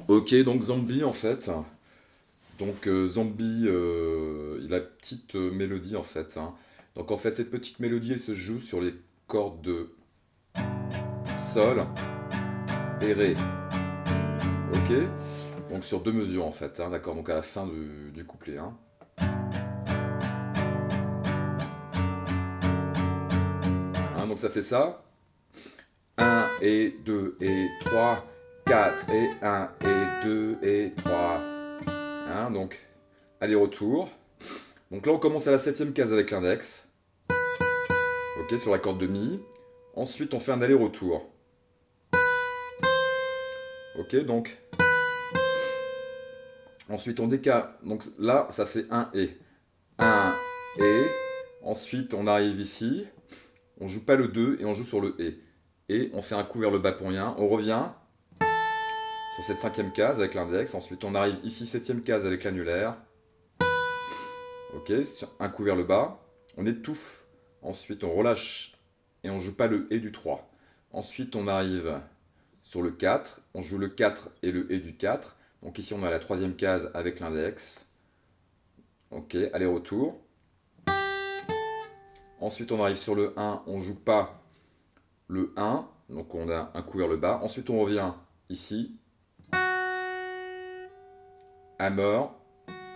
Ok, donc Zombie en fait. Donc Zombie, il a une petite mélodie en fait, hein. Donc en fait, cette petite mélodie, elle se joue sur les cordes de Sol et Ré. Ok? Donc sur deux mesures en fait, hein, d'accord? Donc à la fin du couplet, hein. Hein, donc ça fait ça. Un et 2 et 3 4 et un et 2 et 3. Hein, donc aller-retour. Donc là, on commence à la septième case avec l'index. Ok, sur la corde de Mi. Ensuite, on fait un aller-retour. Ok, donc ensuite on décale. Donc là, ça fait un et. Un et. Ensuite, on arrive ici. On joue pas le 2 et on joue sur le et. Et on fait un coup vers le bas pour rien. On revient sur cette cinquième case avec l'index. Ensuite, on arrive ici, septième case avec l'annulaire. Ok, un coup vers le bas. On étouffe. Ensuite, on relâche et on joue pas le et du 3. Ensuite, on arrive sur le 4. On joue le 4 et le et du 4. Donc ici, on a la troisième case avec l'index. Ok, aller-retour. Ensuite, on arrive sur le 1. On joue pas le 1. Donc on a un coup vers le bas. Ensuite, on revient ici. Hammer,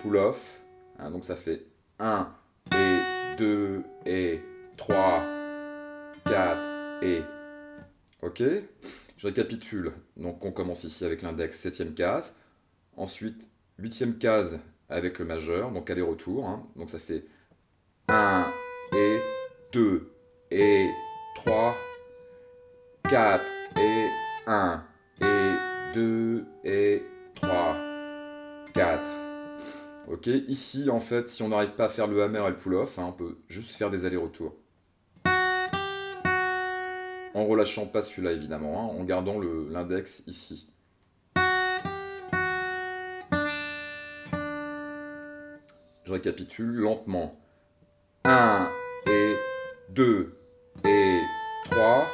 pull-off. Hein, donc ça fait un et 2 et 3 4 et... Ok. Je récapitule. Donc on commence ici avec l'index septième case. Ensuite, huitième case avec le majeur. Donc aller-retour, hein. Donc ça fait un et 2 et 3 4 et un et 2 et 3 4. Ok, ici en fait, si on n'arrive pas à faire le hammer et le pull-off, hein, on peut juste faire des allers-retours. En relâchant pas celui-là évidemment, hein, en gardant l'index ici. Je récapitule lentement. Un et 2 et 3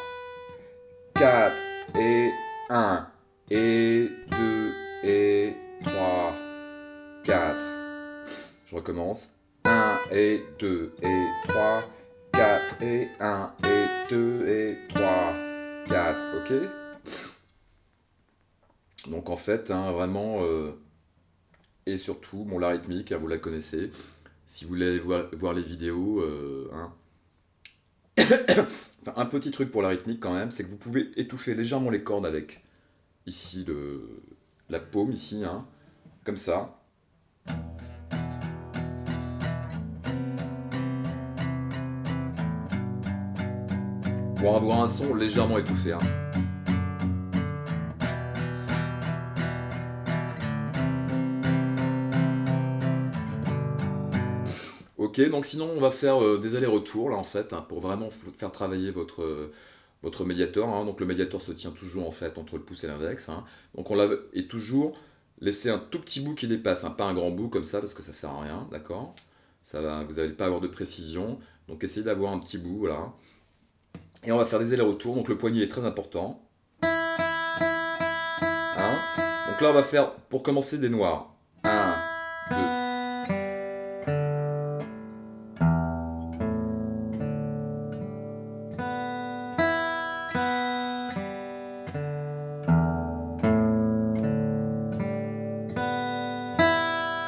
4 et un et 2 et 3 4. Je recommence. Un et 2 et 3 4 et un et 2 et 3 4. Ok? Donc en fait, hein, vraiment, et surtout, bon, la rythmique, hein, vous la connaissez. Si vous voulez voir les vidéos, hein. Enfin, un petit truc pour la rythmique quand même, c'est que vous pouvez étouffer légèrement les cordes avec ici la paume, ici, hein, comme ça. Pour avoir un son légèrement étouffé, hein. Ok, donc sinon on va faire des allers-retours là en fait, hein, pour vraiment faire travailler votre médiator, hein. Donc le médiator se tient toujours en fait entre le pouce et l'index, hein. Donc on l'a et toujours laisser un tout petit bout qui dépasse, hein, pas un grand bout comme ça parce que ça sert à rien, d'accord? Ça va, vous n'allez pas avoir de précision, donc essayez d'avoir un petit bout, voilà. Et on va faire des allers-retours, donc le poignet est très important, hein. Donc là on va faire pour commencer des noirs. Un, 2.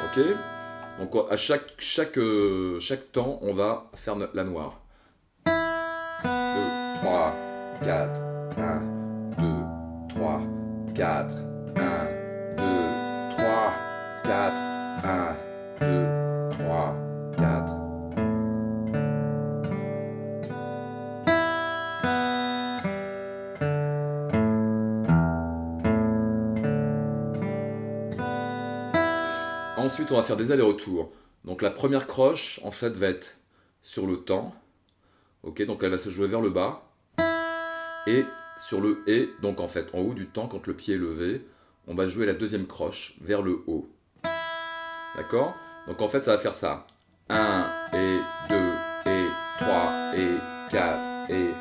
Ok? Donc à chaque temps, on va faire la noire. 2, 3, 4, 1, 2, 3, 4, 1, 2, 3, 4, 1, 2, 3, 4. Ensuite, on va faire des allers-retours. Donc la première croche, en fait, va être sur le temps. Ok, donc elle va se jouer vers le bas. Et sur le et, donc en fait, en haut du temps, quand le pied est levé, on va jouer la deuxième croche vers le haut. D'accord? Donc en fait, ça va faire ça. Un et 2 et 3 et 4 et...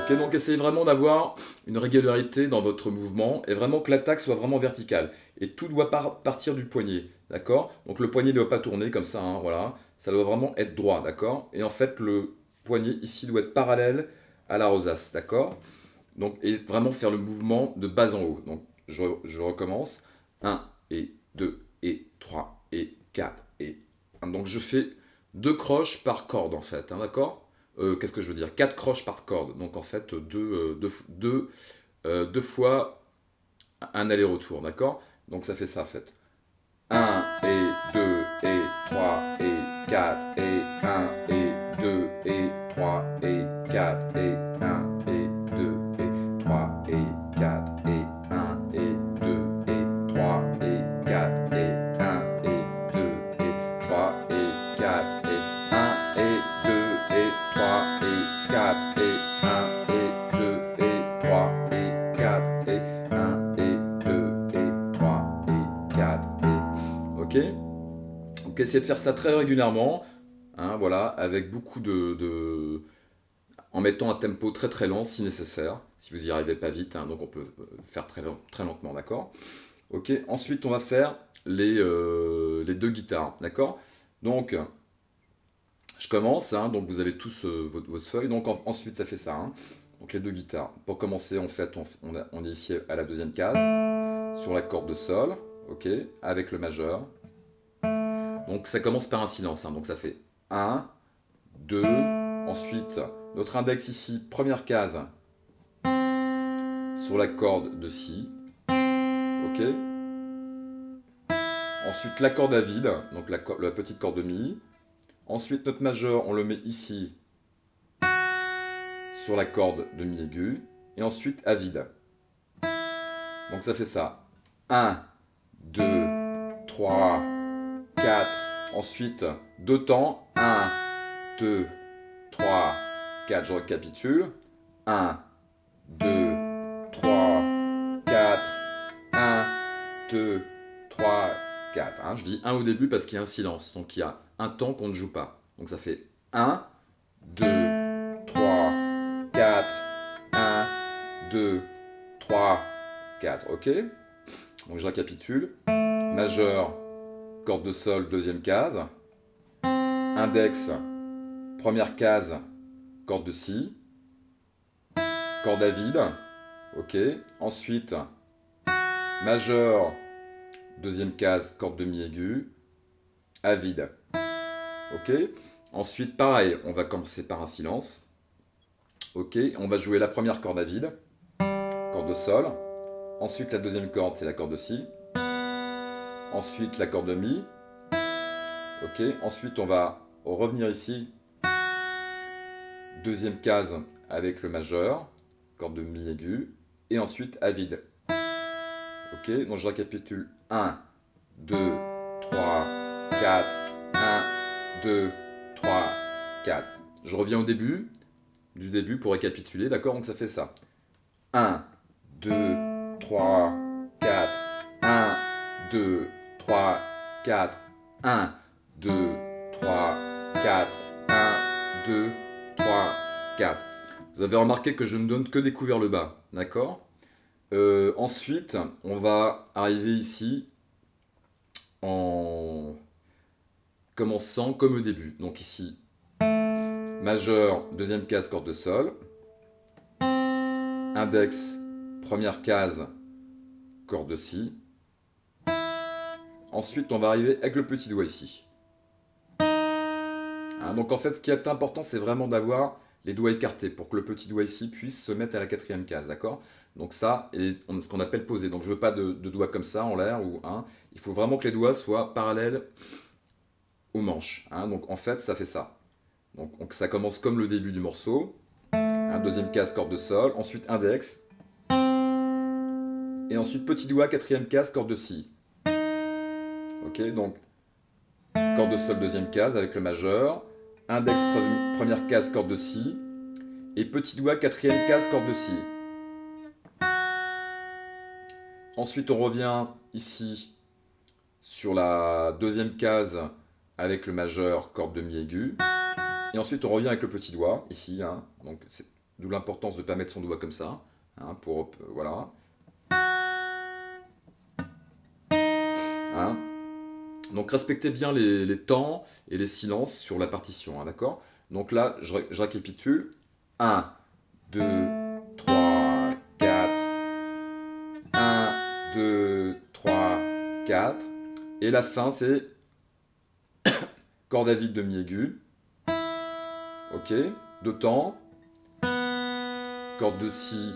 Ok, donc essayez vraiment d'avoir une régularité dans votre mouvement et vraiment que l'attaque soit vraiment verticale. Et tout doit partir du poignet, d'accord? Donc le poignet ne doit pas tourner comme ça, hein, voilà. Ça doit vraiment être droit, d'accord? Et en fait, le poignet ici doit être parallèle à la rosace, d'accord? Donc, et vraiment faire le mouvement de bas en haut. Donc, je recommence. Un et 2 et 3 et 4 et 1. Donc, je fais 2 croches par corde, en fait, hein, d'accord? Qu'est-ce que je veux dire? 4 croches par corde. Donc, en fait, deux fois un aller-retour, d'accord? Donc, ça fait ça, en fait. Un et 2 et 3 et 4 et un et 2 et 3 et 4 et un et 2 et 3 et 4 et un et 2 et 3 et 4 et un et 2 et 3 et 4 et un et 2 et 3 et 4 et un et 2 et 3 et 4 et un et 2 et 3 et 4 et... Ok? Donc essayez de faire ça très régulièrement, hein, voilà, avec beaucoup en mettant un tempo très très lent si nécessaire, si vous n'y arrivez pas vite, hein, donc on peut faire très lentement, d'accord? Ok, ensuite on va faire les deux guitares, d'accord? Donc je commence, hein, donc vous avez tous votre feuille, donc ensuite ça fait ça, hein, donc les deux guitares. Pour commencer, en fait, on est ici à la deuxième case, sur la corde de sol, ok, avec le majeur. Donc ça commence par un silence, hein, donc ça fait 1, 2, ensuite notre index ici, première case, sur la corde de Si, ok. Ensuite la corde à vide, donc la petite corde de Mi. Ensuite notre majeur, on le met ici, sur la corde de Mi aigu, et ensuite à vide. Donc ça fait ça, 1, 2, 3, 4, ensuite deux temps, 1, 2, 3, 4, je récapitule, 1, 2, 3, 4, 1, 2, 3, 4. Hein, je dis 1 au début parce qu'il y a un silence, donc il y a un temps qu'on ne joue pas. Donc ça fait 1, 2, 3, 4, 1, 2, 3, 4. Ok? Donc je récapitule. Majeur, corde de sol, deuxième case. Index, première case, corde de Si. Corde à vide. Ok. Ensuite, majeur, deuxième case, corde de Mi aigu. À vide. Ok. Ensuite, pareil, on va commencer par un silence. Ok. On va jouer la première corde à vide. Corde de sol. Ensuite, la deuxième corde, c'est la corde de Si. Ensuite, la corde de Mi. Ok. Ensuite, on va revenir ici. Deuxième case avec le majeur. Corde de Mi aigu. Et ensuite, à vide. Ok. Donc, je récapitule. 1, 2, 3, 4, 1, 2, 3, 4. Je reviens au début, du début pour récapituler, d'accord? Donc ça fait ça. 1, 2, 3, 4, 1, 2, 3, 4, 1, 2, 3, 4, 1, 2, 3, 4. Vous avez remarqué que je ne donne que des coups vers le bas, d'accord? Ensuite, on va arriver ici en commençant comme au début. Donc ici, majeur, deuxième case, corde de sol. Index, première case, corde de Si. Ensuite, on va arriver avec le petit doigt ici. Hein, donc en fait, ce qui est important, c'est vraiment d'avoir les doigts écartés pour que le petit doigt ici puisse se mettre à la quatrième case, d'accord? Donc ça, est ce qu'on appelle poser. Donc je veux pas de doigts comme ça en l'air ou hein. Il faut vraiment que les doigts soient parallèles aux manches. Hein. Donc en fait, ça fait ça. Donc ça commence comme le début du morceau. Un deuxième case, corde de sol. Ensuite index. Et ensuite petit doigt, quatrième case, corde de Si. Ok, donc corde de sol, deuxième case avec le majeur. Index, première case, corde de Si. Et petit doigt, quatrième case, corde de Si. Ensuite, on revient ici sur la deuxième case avec le majeur, corde de Mi aigu. Et ensuite, on revient avec le petit doigt, ici. Hein. Donc, D'où l'importance de ne pas mettre son doigt comme ça. Hein, pour, voilà. Hein. Donc respectez bien les temps et les silences sur la partition, hein, d'accord? Donc là, je récapitule. 1, 2, 3, 4. 1, 2, 3, 4. Et la fin, c'est corde à vide demi aiguë. Ok, deux temps. Corde de si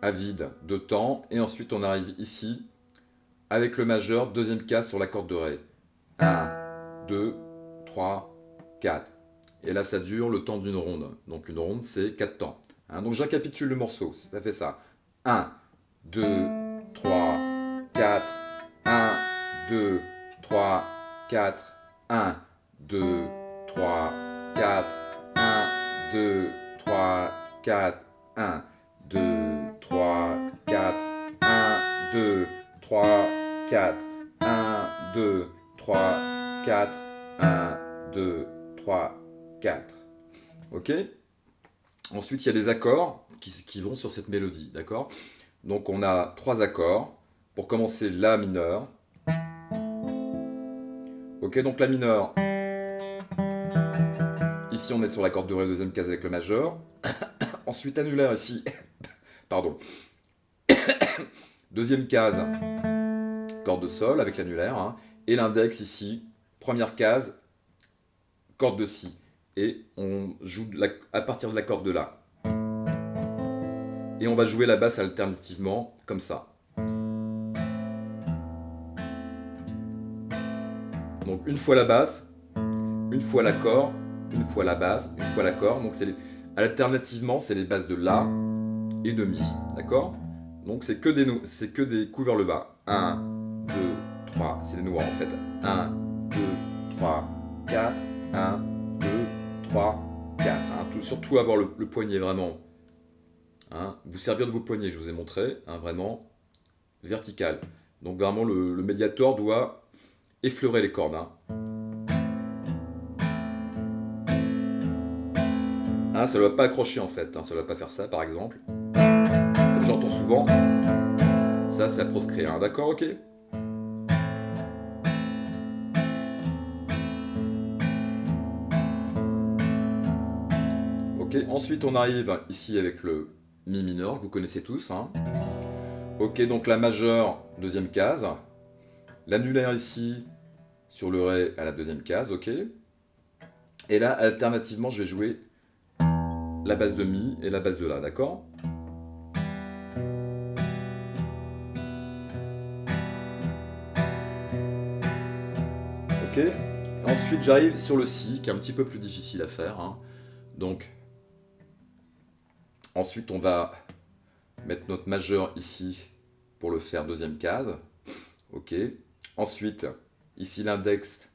à vide, deux temps. Et ensuite, on arrive ici avec le majeur, deuxième case sur la corde de ré. 1, 2, 3, 4. Et là, ça dure le temps d'une ronde. Donc une ronde, c'est 4 temps. Hein, donc je récapitule le morceau. Ça fait ça. 1, 2, 3, 4. 1, 2, 3, 4. 1, 2, 3, 4. 1, 2, 3, 4. 1, 2, 3, 4. 1, 2, 3, 4. 1, 2, 3, 4. 1, 2, 3, 4. Ok? Ensuite, il y a des accords qui vont sur cette mélodie, d'accord? Donc, on a 3 accords. Pour commencer, La mineur. Ok, donc La mineur. Ici, on est sur la corde de Ré, deuxième case avec le majeur. Ensuite, annulaire ici. Pardon. Deuxième case, corde de Sol avec l'annulaire. Hein, et l'index ici, première case, corde de Si. Et on joue à partir de la corde de La. Et on va jouer la basse alternativement, comme ça. Donc une fois la basse, une fois l'accord, une fois la basse, une fois l'accord. Donc alternativement, c'est les basses de La et de Mi. D'accord? Donc c'est que des coups vers le bas. 1, 2, 3. C'est des noirs en fait. 1, 2, 3, 4. 1, 2, 3, 4. Hein, surtout avoir le poignet vraiment. Hein, vous servir de vos poignets, je vous ai montré. Hein, vraiment vertical. Donc vraiment le médiator doit effleurer les cordes. Hein. Hein, ça ne doit pas accrocher en fait. Hein, ça ne doit pas faire ça par exemple. Comme j'entends souvent. Ça, c'est à proscrire. Hein, d'accord, ok? Ok, ensuite on arrive ici avec le Mi mineur, que vous connaissez tous. Hein. Ok, donc la majeure, deuxième case. L'annulaire ici, sur le Ré à la deuxième case, ok. Et là, alternativement, je vais jouer la basse de Mi et la basse de La, d'accord? Ok. Ensuite, j'arrive sur le Si, qui est un petit peu plus difficile à faire. Hein. Donc, ensuite, on va mettre notre majeur ici pour le faire deuxième case. Ok. Ensuite, ici l'index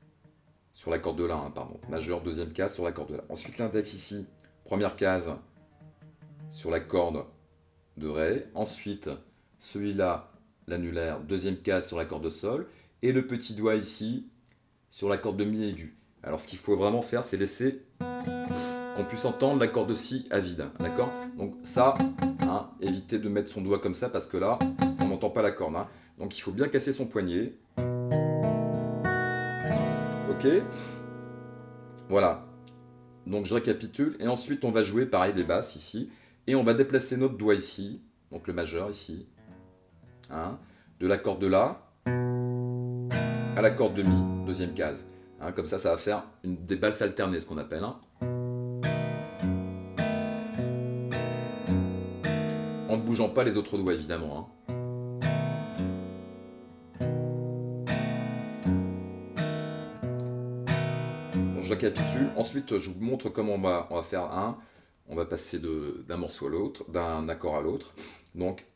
sur la corde de La, hein, pardon. Majeur, deuxième case sur la corde de La. Ensuite, l'index ici, première case sur la corde de Ré. Ensuite, celui-là, l'annulaire, deuxième case sur la corde de Sol. Et le petit doigt ici sur la corde de Mi aiguë. Alors, ce qu'il faut vraiment faire, c'est laisser qu'on puisse entendre la corde de Si à vide. D'accord? Donc ça, hein, évitez de mettre son doigt comme ça parce que là, on n'entend pas la corde. Hein. Donc il faut bien casser son poignet. Ok? Voilà. Donc je récapitule. Et ensuite, on va jouer pareil les basses ici. Et on va déplacer notre doigt ici. Donc le majeur ici. Hein, de la corde de La à la corde de Mi, deuxième case. Hein, comme ça, ça va faire des basses alternées, ce qu'on appelle. Hein. En ne bougeant pas les autres doigts, évidemment. Hein. Donc, je récapitule. Ensuite, je vous montre comment on va faire un. On va passer d'un morceau à l'autre, d'un accord à l'autre. Donc,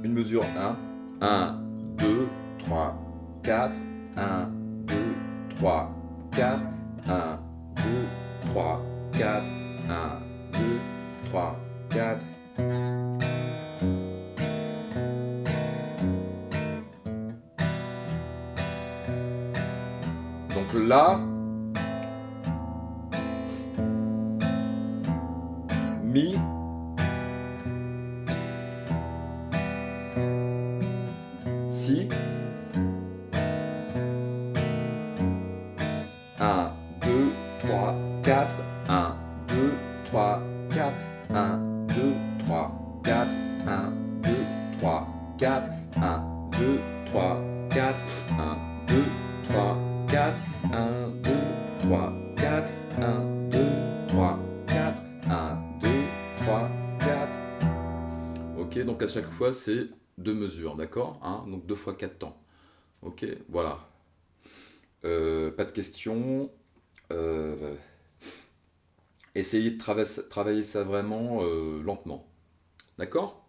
une mesure 1. 1, 2, 3, 4. 1, 2, 3, 4. 1, 2, 3, 4. 1, 2, 3, 4. Donc là, Mi. Si. 1, 2, 3, 4. 1, 2, 3, 4. 1, 2, 3, 4. 1, 2, 3, 4. 1, 2, 3, 4. 1, 2, 3, 4. 1, 2, 3, 4. 1, 2, 3, 4. 1, 2, 3, 4. Ok, donc à chaque fois, c'est 2 mesures, d'accord, hein, donc 2 fois 4 temps. Ok, voilà. Pas de questions. Essayez de travailler ça vraiment lentement. D'accord?